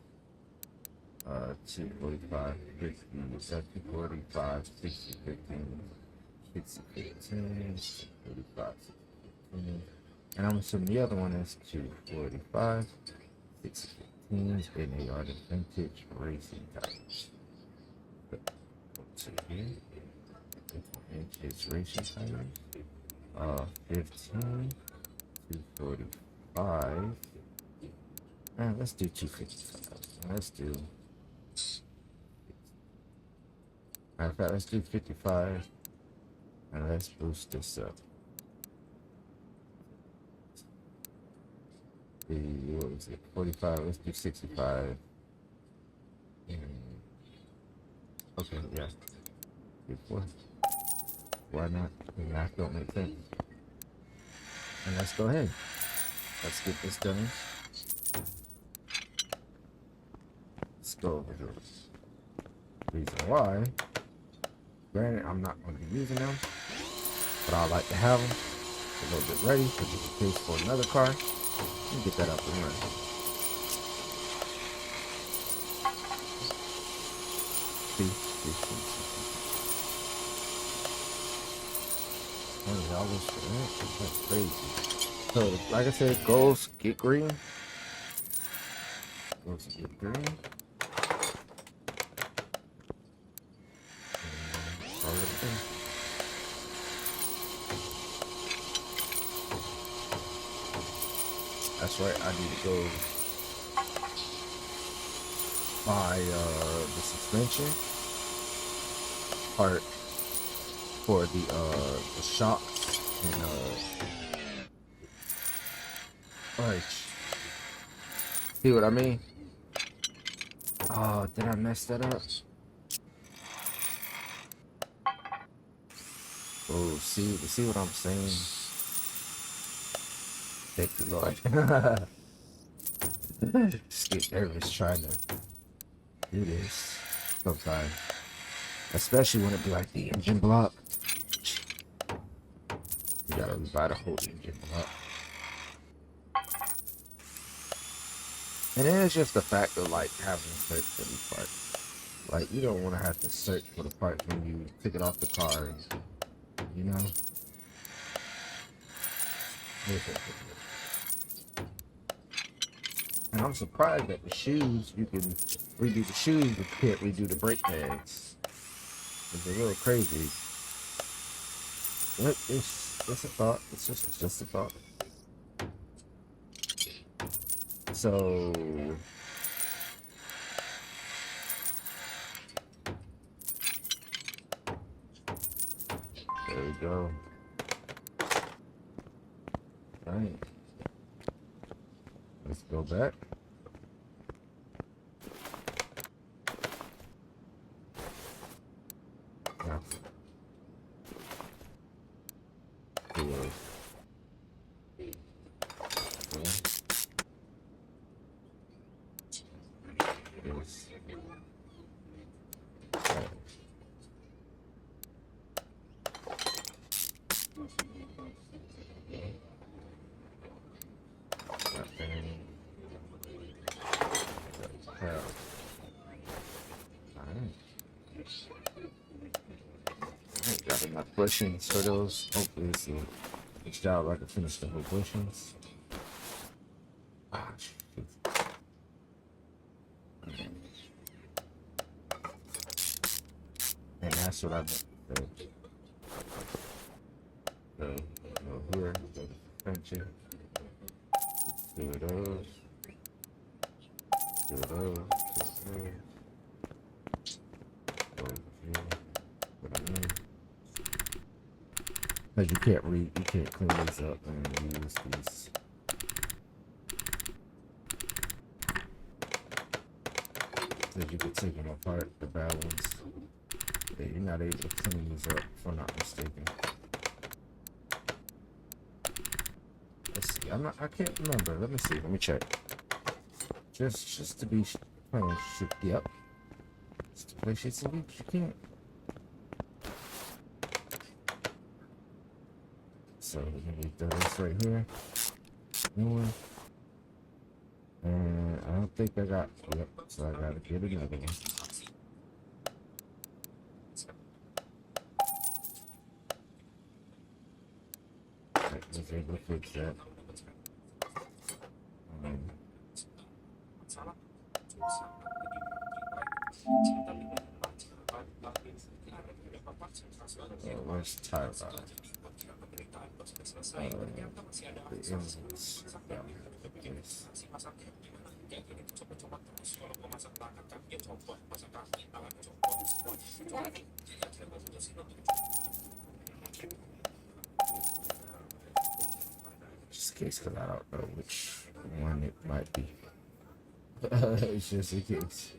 245 50, 245 60 15, 60 15, 245 60 15. And I'm assuming the other one is 245 60 15s, and they are the vintage racing tires. To here. Vintage racing tires. 15, 245. Man, let's do 255. Let's do. Matter of fact, let's do 55. And let's boost this up. What was it? 45. Let's do 65. Okay, yeah. Before. Why not? The math don't make sense. And let's go ahead. Let's get this done. Let's go over here. Reason why. Granted, I'm not going to be using them, but I like to have them a little bit ready for just in case for another car. Let me get that up and running. See. $20 for that? That's crazy. So, like I said, goals get green. Goals get green. That's right, I need to go buy the suspension part for the shocks and like, see what I mean? Oh, did I mess that up? Oh, see what I'm saying? Thank you, Lord. Just get nervous trying to do this sometimes, especially when it be like the engine block. You gotta buy the whole engine block, and then it's just the fact of like having to search for the parts. Like you don't want to have to search for the parts when you take it off the car, and, you know. And I'm surprised that the shoes, you can redo the shoes, but you can't redo the brake pads. It's a little crazy. But it's just a thought. It's just a thought. So there we go. Right. Let's go back. Yeah. Got enough bushings for those. Hopefully it's a good job. I can finish the whole bushings. Ah, shoot. And that's what I've been. So go here, go to suspension. Do those. Do those. Do those. Go here. because you can't clean these up and use these. So you can take them apart, the bad ones. Yeah, you're not able to clean these up, if I'm not mistaken. Let's see. I can't remember. Let me see. Let me check. Just to be plain shit. Yep. Just to play shit and beats. You can't. So we're gonna do this right here. New one. And I don't think I got. Yep. So I gotta get another one. I was able to fix that. Where's Tyler? The invoice. Yeah, yes. Just in case, because I don't know which one it might be. It's just in case.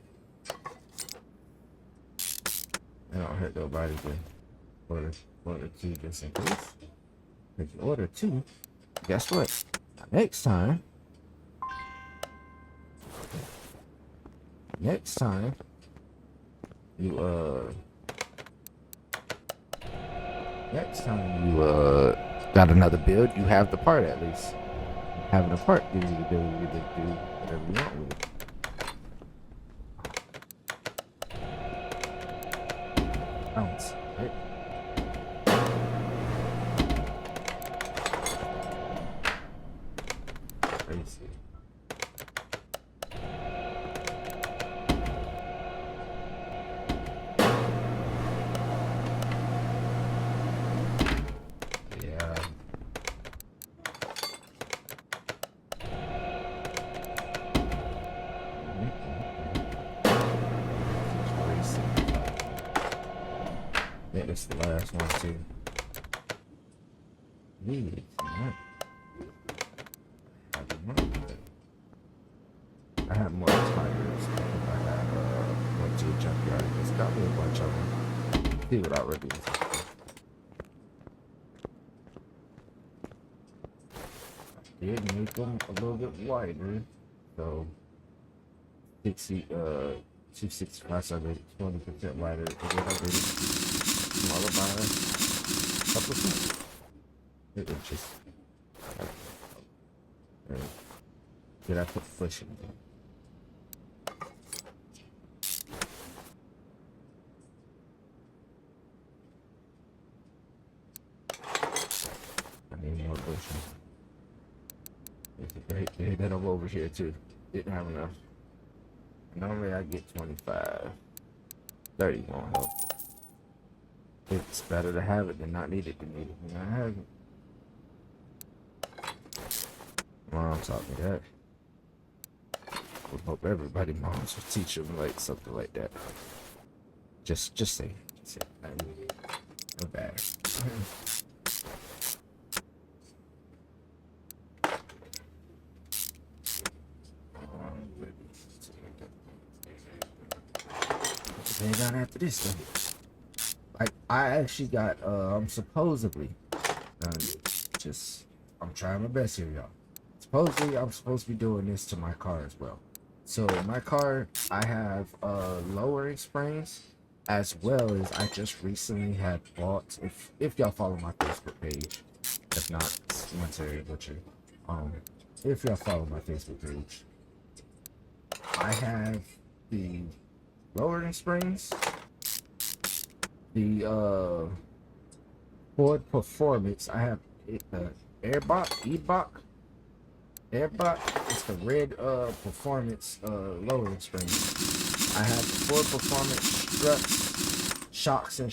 I don't hurt nobody to order two just in case. If you order two, guess what? Next time you got another build, you have the part at least. Having a part gives you the ability to do whatever you want with it. Bounce, right? Crazy. Yeah. Yeah, this is the last one too. Really? I have more tires. I think I had went to a junkyard and just got me a bunch of them. See what I already did. Did make them a little bit wider, so 265, so I made it 20% wider. And then I made it smaller by a couple of feet. It was just. Did I put push in there? I need more bushing. It's a great day that I'm over here too. Didn't have enough. Normally I get 25. 30 won't help. It's better to have it than not need it than need it. And I have it. Mom taught me that. Would hope everybody moms will teach them like something like that. Just say. No bad. Stay down after this though. I actually got I'm supposedly I'm trying my best here, y'all. Supposedly I'm supposed to be doing this to my car as well. So my car, I have lowering springs, as well as I just recently had bought, if y'all follow my Facebook page, if not, Monterey Butcher, if y'all follow my Facebook page, I have the lowering springs, the Ford Performance. I have the Airbot. It's the red Performance lowering springs. I have the Ford Performance struts, shocks and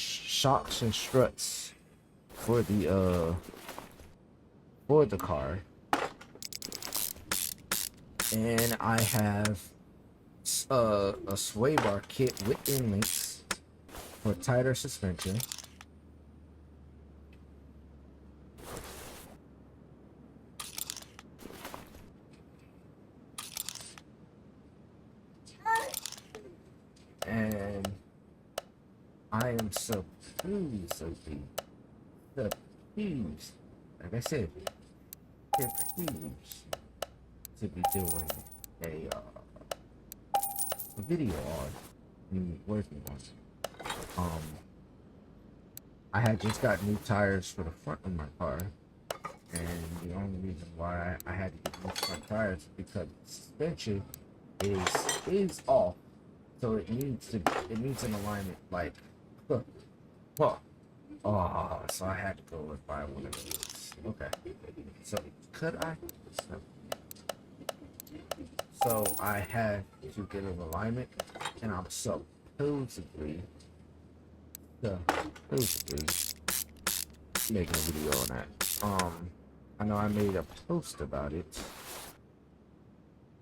struts for the car, and I have a sway bar kit with inlinks for tighter suspension. I am supposedly, supposed, like I said, supposed to be doing a video on me working on it. I had just got new tires for the front of my car, and the only reason why I had to get new front tires is because the suspension is off, so it needs an alignment like, oh, so I had to go and buy one of those. Okay, so could I? No. So I had to get an alignment, and I'm supposedly making a video on that. I know I made a post about it,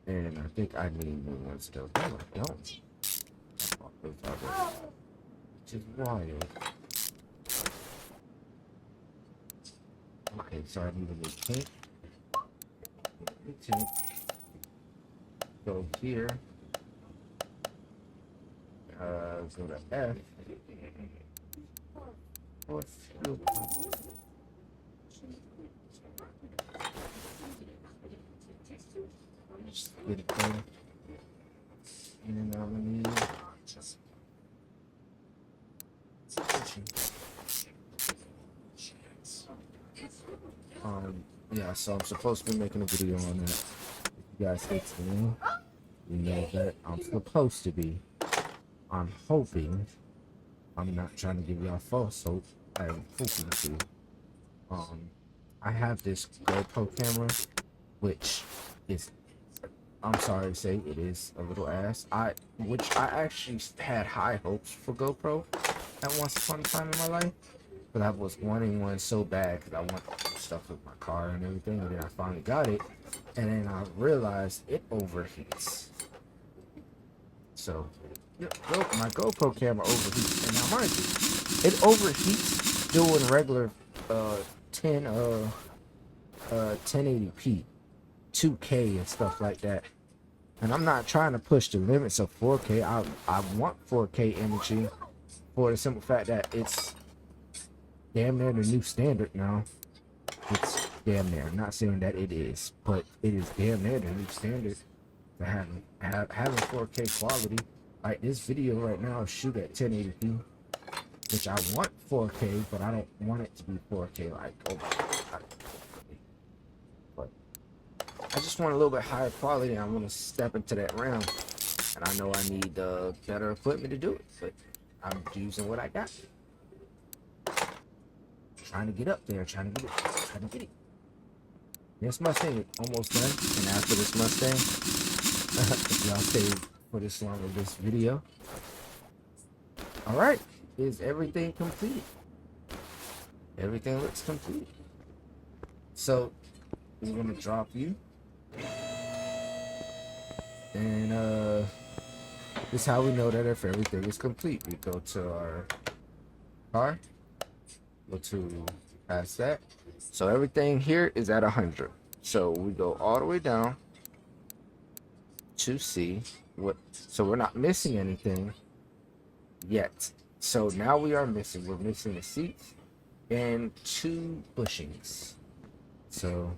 and I think I need new ones still. No, I don't. I bought those already, which is wild. Okay, so I need a new tint. Go here. Go to F. What's fuel pump? Just get it done. And then I'm gonna need yeah, so I'm supposed to be making a video on that. If you guys hate me, you know that I'm supposed to be. I'm hoping. I'm not trying to give y'all false hope. I'm hoping to. I have this GoPro camera, which is, I'm sorry to say, it is a little ass. Which I actually had high hopes for GoPro at once upon a time in my life, but I was wanting one so bad because I want stuff with my car and everything. And then I finally got it, and then I realized it overheats. So my GoPro camera overheats, and now mind you, it overheats doing regular 1080p, 2K and stuff like that. And I'm not trying to push the limits of 4K. I want 4K imaging for the simple fact that it's damn near the new standard now. It's damn near. I'm not saying that it is, but it is damn near the new standard for having 4K quality. Like this video right now is shoot at 1080p, which I want 4K, but I don't want it to be 4K like but I just want a little bit higher quality. I want to step into that realm, and I know I need better equipment to do it, but I'm using what I got. Trying to get up there, trying to get it. This Mustang is almost done, and after this Mustang, if y'all stay for this long of this video, all right, is everything complete? Everything looks complete. So we're gonna drop you, and this is how we know that if everything is complete. We go to our car, go to past that. So everything here is at 100. So we go all the way down to see what. So we're not missing anything yet. So now we're missing the seats and 2 bushings. So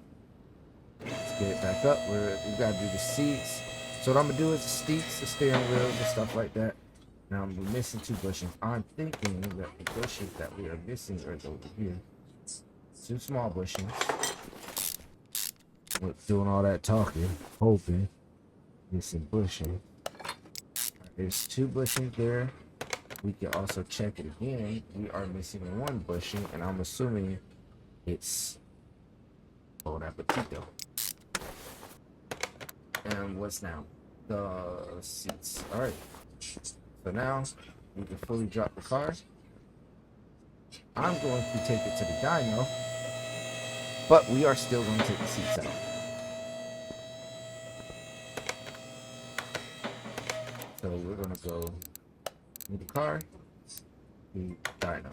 let's get it back up. We gotta do the seats. So what I'm gonna do is the seats, the steering wheels, and stuff like that. Now we're missing 2 bushings. I'm thinking that the bushings that we are missing are over here. 2 small bushings. With doing all that talking, hoping missing bushing. There's 2 bushings there. We can also check it again. We are missing 1 bushing, and I'm assuming it's bon appetito. And what's now? The seats. All right. So now we can fully drop the car. I'm going to take it to the dyno, but we are still going to take the seats out. So we're going to go in the car, the dyno.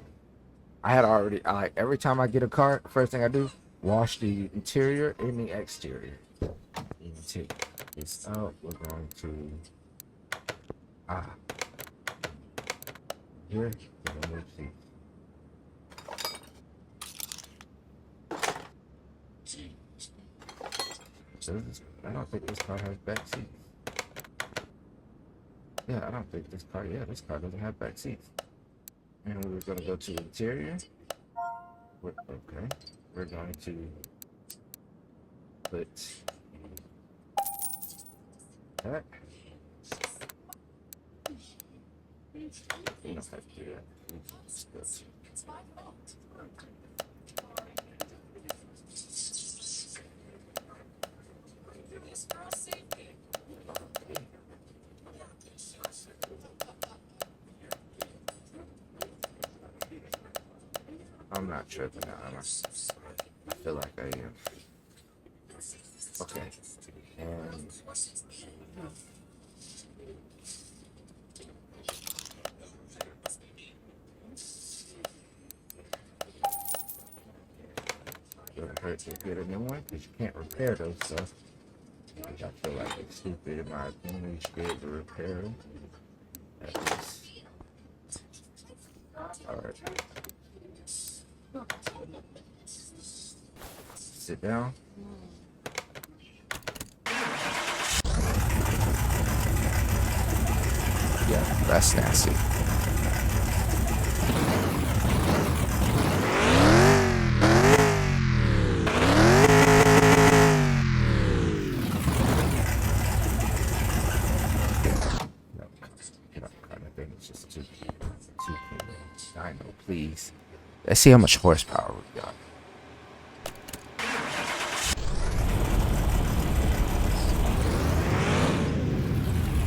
I had already, like every time I get a car, first thing I do, wash the interior and the exterior. And take this out. We're going to, here. Remove seats. I don't think this car has back seats. Yeah, I don't think this car. Yeah, this car doesn't have back seats. And we're gonna go to interior. Okay, we're going to put that. We don't have to do that. I'm not tripping now. I feel like I am. Okay. And it'll hurt to get a new one because you can't repair those stuff. Which I feel like it's stupid in my opinion. You should be able to repair them. At least. Alright. Sit down. Yeah, that's nasty. I know, please. Let's see how much horsepower we got.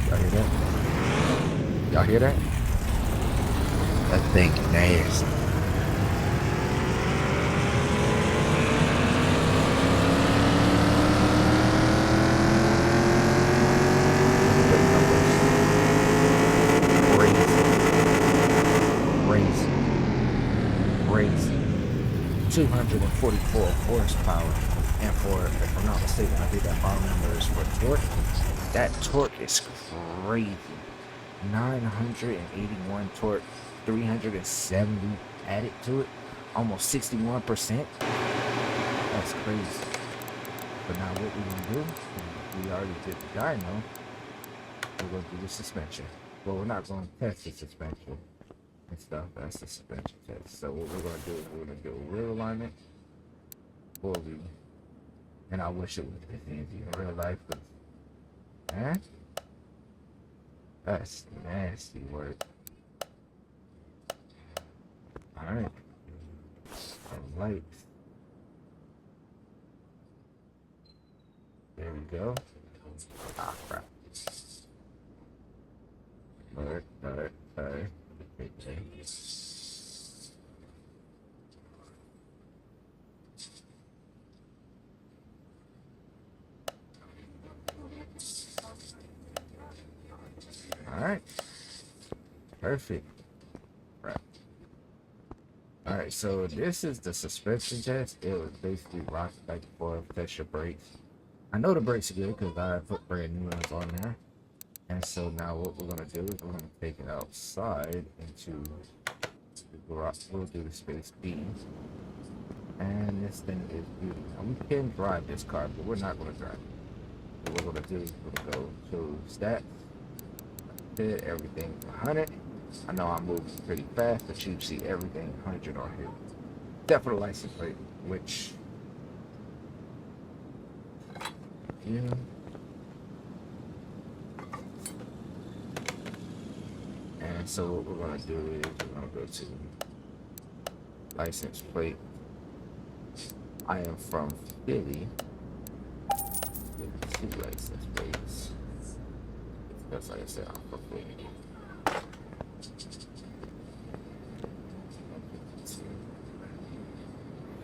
Y'all hear that? Y'all hear that? That thing nasty. Crazy. 244 horsepower. And for, if I'm not mistaken, I think that bottom number is for torque. That torque is crazy. 981 torque, 370 added to it, almost 61%. That's crazy. But now what we're gonna do, we already did the dyno, we're gonna do the suspension. Well, we're not gonna test the suspension and stuff. That's the suspension test. So what we're gonna do is we're gonna do a wheel alignment, fully. And I wish it was this easy in real life, but man, that's nasty work. Alright. Lights. There we go. Ah, crap. Alright. Alright. Perfect. Right. Alright, so this is the suspension test. It was basically rock back and forth, test your brakes. I know the brakes are good because I put brand new ones on there. And so now what we're gonna do is we're gonna take it outside into the garage. We'll do the space B. And this thing is beauty. Now we can drive this car, but we're not gonna drive it. What we're gonna do is we're gonna go to stats. Did everything 100. I know I'm moving pretty fast, but you see everything 100 on here. Except for the license plate, which yeah. And so what we're gonna do is we're gonna go to license plate. I am from Philly. Two license plates. That's like I said, I'm from Philly.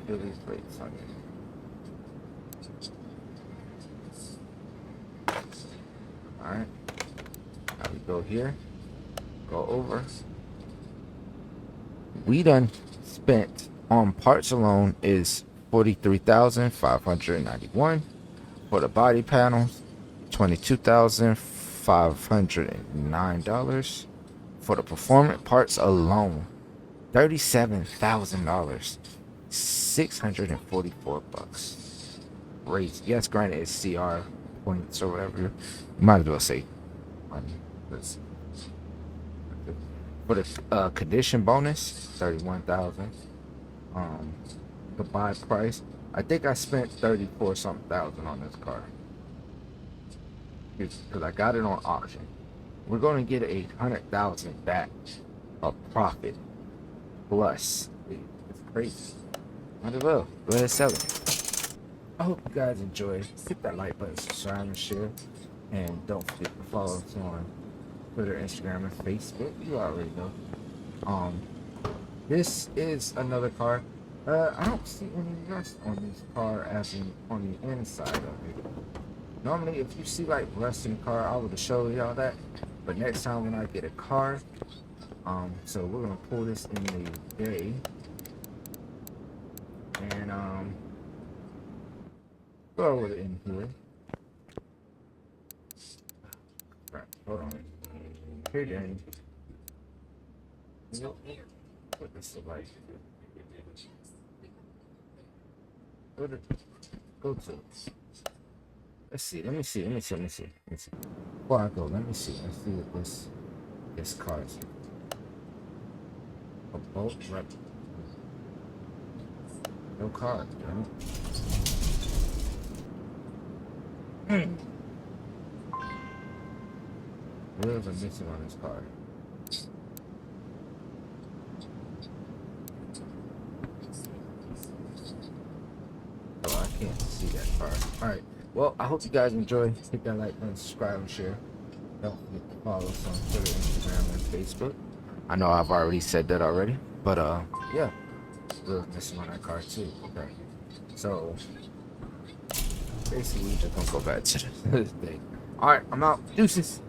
Philly's plates on it. Alright. Now we go here. Go over. We done spent on parts alone is $43,591. For the body panels, $22,509. for the performance parts alone, $37,000, $644. Crazy. Yes, granted, it's CR points or whatever. You might as well say money. For the condition bonus, 31,000. The buy price, I think I spent 34 something thousand on this car because I got it on auction. We're going to get 100,000 back of profit plus. It's crazy. Might as well go ahead and sell it. I hope you guys enjoy. Hit that like button, subscribe, and share, and don't forget to follow us on Twitter, Instagram, and Facebook. You already know. This is another car. I don't see any rust on this car as in on the inside of it. Normally, if you see like rust in the car, I would have showed y'all that. But next time when I get a car, so we're gonna pull this in the bay, and go with it in here. Right, hold on. Here then. What this look like? Go to. Let's see. Let me see. Before I go, let me see. Let's see what this car is. A bolt rep. No car, damn it. Wheels are missing on this car. Oh, I can't see that car. Alright. Well, I hope you guys enjoy. Hit that like button, subscribe, and share. Don't forget to follow us on Twitter, Instagram, and Facebook. I know I've already said that already, but yeah, we're missing on that car too. Okay, so basically, we're just gonna go back to this thing. All right, I'm out. Deuces.